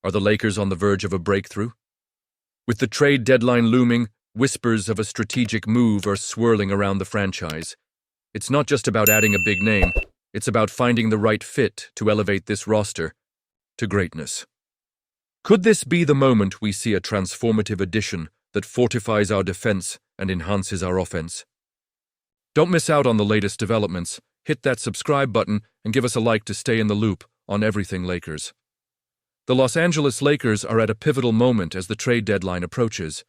Are the Lakers on the verge of a breakthrough? With the trade deadline looming, whispers of a strategic move are swirling around the franchise. It's not just about adding a big name, it's about finding the right fit to elevate this roster to greatness. Could this be the moment we see a transformative addition that fortifies our defense and enhances our offense? Don't miss out on the latest developments. Hit that subscribe button and give us a like to stay in the loop on everything Lakers. The Los Angeles Lakers are at a pivotal moment as the trade deadline approaches,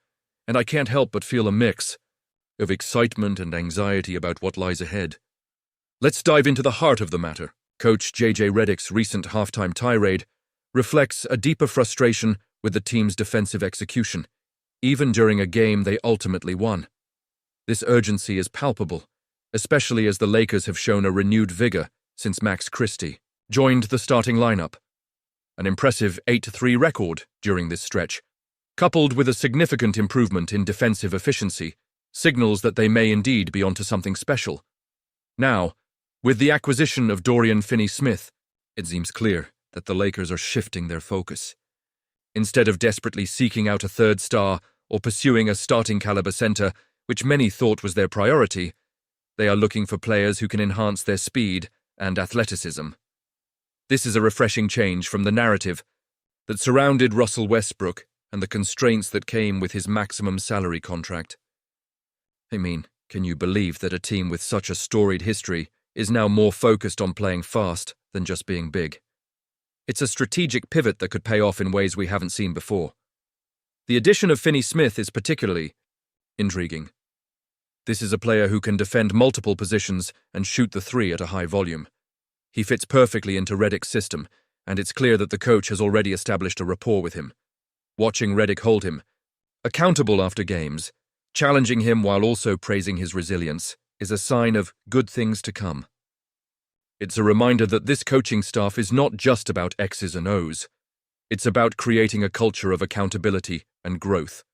and I can't help but feel a mix of excitement and anxiety about what lies ahead. Let's dive into the heart of the matter. Coach J.J. Redick's recent halftime tirade reflects a deeper frustration with the team's defensive execution, even during a game they ultimately won. This urgency is palpable, especially as the Lakers have shown a renewed vigor since Max Christie joined the starting lineup. An impressive 8-3 record during this stretch, coupled with a significant improvement in defensive efficiency, signals that they may indeed be onto something special. Now, with the acquisition of Dorian Finney-Smith, it seems clear that the Lakers are shifting their focus. Instead of desperately seeking out a third star or pursuing a starting-caliber center, which many thought was their priority, they are looking for players who can enhance their speed and athleticism. This is a refreshing change from the narrative that surrounded Russell Westbrook and the constraints that came with his maximum salary contract. I mean, can you believe that a team with such a storied history is now more focused on playing fast than just being big? It's a strategic pivot that could pay off in ways we haven't seen before. The addition of Finney-Smith is particularly intriguing. This is a player who can defend multiple positions and shoot the three at a high volume. He fits perfectly into Redick's system, and it's clear that the coach has already established a rapport with him. Watching Redick hold him accountable after games, challenging him while also praising his resilience, is a sign of good things to come. It's a reminder that this coaching staff is not just about X's and O's. It's about creating a culture of accountability and growth.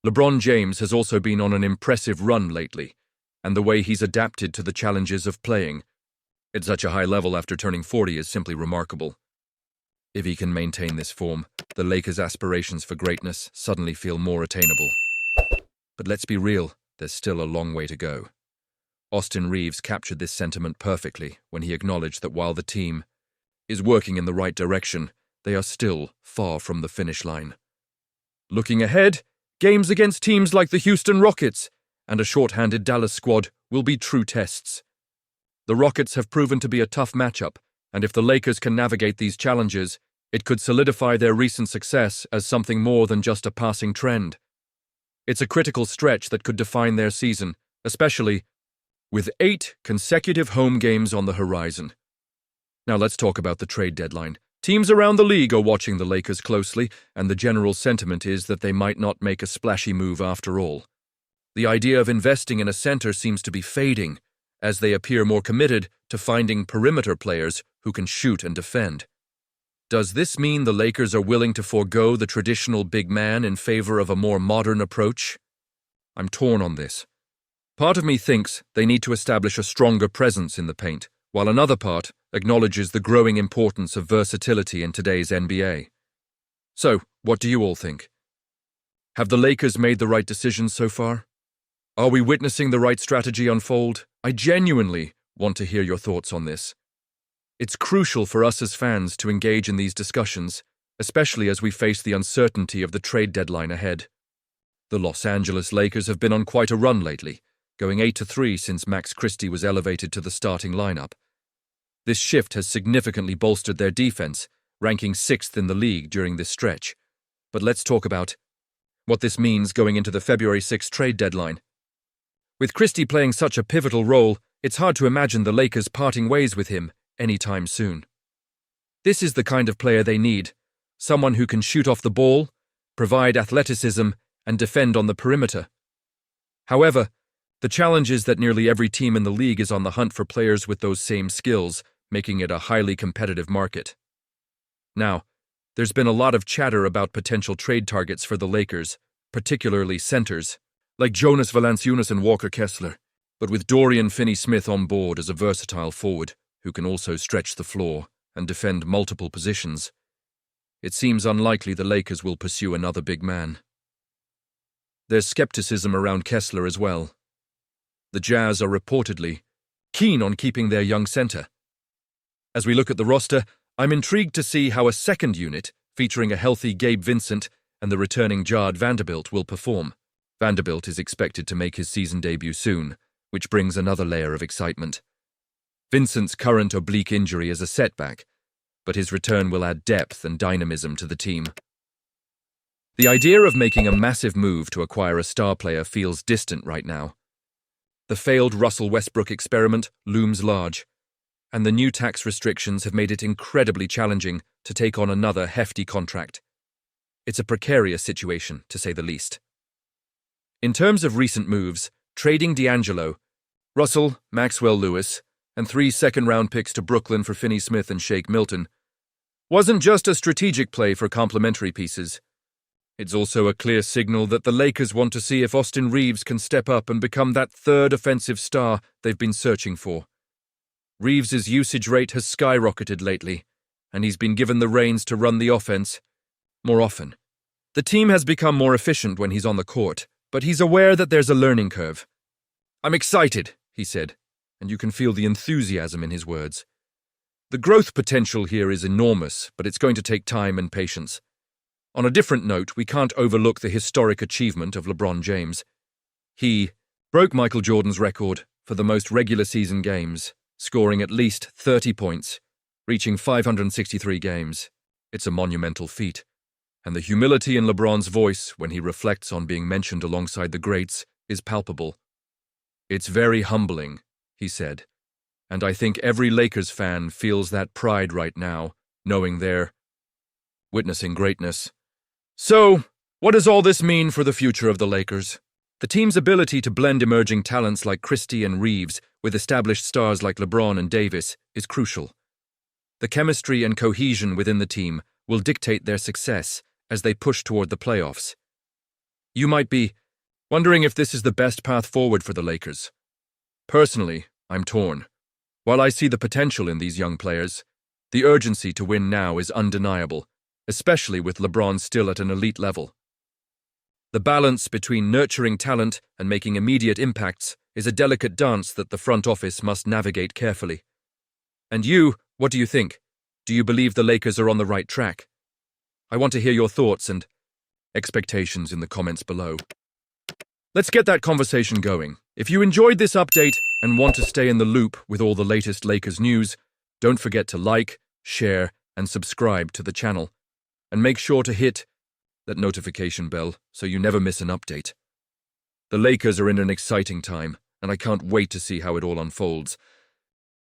LeBron James has also been on an impressive run lately, and the way he's adapted to the challenges of playing at such a high level after turning 40 is simply remarkable. If he can maintain this form, the Lakers' aspirations for greatness suddenly feel more attainable. But let's be real, there's still a long way to go. Austin Reeves captured this sentiment perfectly when he acknowledged that while the team is working in the right direction, they are still far from the finish line. Looking ahead, games against teams like the Houston Rockets and a short-handed Dallas squad will be true tests. The Rockets have proven to be a tough matchup, and if the Lakers can navigate these challenges, it could solidify their recent success as something more than just a passing trend. It's a critical stretch that could define their season, especially with 8 consecutive home games on the horizon. Now let's talk about the trade deadline. Teams around the league are watching the Lakers closely, and the general sentiment is that they might not make a splashy move after all. The idea of investing in a center seems to be fading, as they appear more committed to finding perimeter players who can shoot and defend. Does this mean the Lakers are willing to forego the traditional big man in favor of a more modern approach? I'm torn on this. Part of me thinks they need to establish a stronger presence in the paint, while another part acknowledges the growing importance of versatility in today's NBA. So, what do you all think? Have the Lakers made the right decisions so far? Are we witnessing the right strategy unfold? I genuinely want to hear your thoughts on this. It's crucial for us as fans to engage in these discussions, especially as we face the uncertainty of the trade deadline ahead. The Los Angeles Lakers have been on quite a run lately, going 8-3 since Max Christie was elevated to the starting lineup. This shift has significantly bolstered their defense, ranking 6th in the league during this stretch. But let's talk about what this means going into the February 6th trade deadline. With Christie playing such a pivotal role, it's hard to imagine the Lakers parting ways with him anytime soon. This is the kind of player they need, someone who can shoot off the ball, provide athleticism, and defend on the perimeter. However, the challenge is that nearly every team in the league is on the hunt for players with those same skills, making it a highly competitive market. Now, there's been a lot of chatter about potential trade targets for the Lakers, particularly centers, like Jonas Valanciunas and Walker Kessler, but with Dorian Finney-Smith on board as a versatile forward who can also stretch the floor and defend multiple positions, it seems unlikely the Lakers will pursue another big man. There's skepticism around Kessler as well. The Jazz are reportedly keen on keeping their young center. As we look at the roster, I'm intrigued to see how a second unit, featuring a healthy Gabe Vincent and the returning Jarred Vanderbilt, will perform. Vanderbilt is expected to make his season debut soon, which brings another layer of excitement. Vincent's current oblique injury is a setback, but his return will add depth and dynamism to the team. The idea of making a massive move to acquire a star player feels distant right now. The failed Russell Westbrook experiment looms large, and the new tax restrictions have made it incredibly challenging to take on another hefty contract. It's a precarious situation, to say the least. In terms of recent moves, trading D'Angelo, Russell, Maxwell Lewis, and 3 second-round picks to Brooklyn for Finney Smith and Shake Milton wasn't just a strategic play for complementary pieces. It's also a clear signal that the Lakers want to see if Austin Reeves can step up and become that third offensive star they've been searching for. Reeves' usage rate has skyrocketed lately, and he's been given the reins to run the offense more often. The team has become more efficient when he's on the court, but he's aware that there's a learning curve. "I'm excited," he said, and you can feel the enthusiasm in his words. The growth potential here is enormous, but it's going to take time and patience. On a different note, we can't overlook the historic achievement of LeBron James. He broke Michael Jordan's record for the most regular season games, scoring at least 30 points, reaching 563 games. It's a monumental feat, and the humility in LeBron's voice when he reflects on being mentioned alongside the greats is palpable. "It's very humbling," he said, "and I think every Lakers fan feels that pride right now, knowing they're witnessing greatness." So, what does all this mean for the future of the Lakers? The team's ability to blend emerging talents like Christie and Reeves with established stars like LeBron and Davis is crucial. The chemistry and cohesion within the team will dictate their success as they push toward the playoffs. You might be wondering if this is the best path forward for the Lakers. Personally, I'm torn. While I see the potential in these young players, the urgency to win now is undeniable, especially with LeBron still at an elite level. The balance between nurturing talent and making immediate impacts is a delicate dance that the front office must navigate carefully. And you, what do you think? Do you believe the Lakers are on the right track? I want to hear your thoughts and expectations in the comments below. Let's get that conversation going. If you enjoyed this update and want to stay in the loop with all the latest Lakers news, don't forget to like, share, and subscribe to the channel. And make sure to hit that notification bell so you never miss an update. The Lakers are in an exciting time, and I can't wait to see how it all unfolds.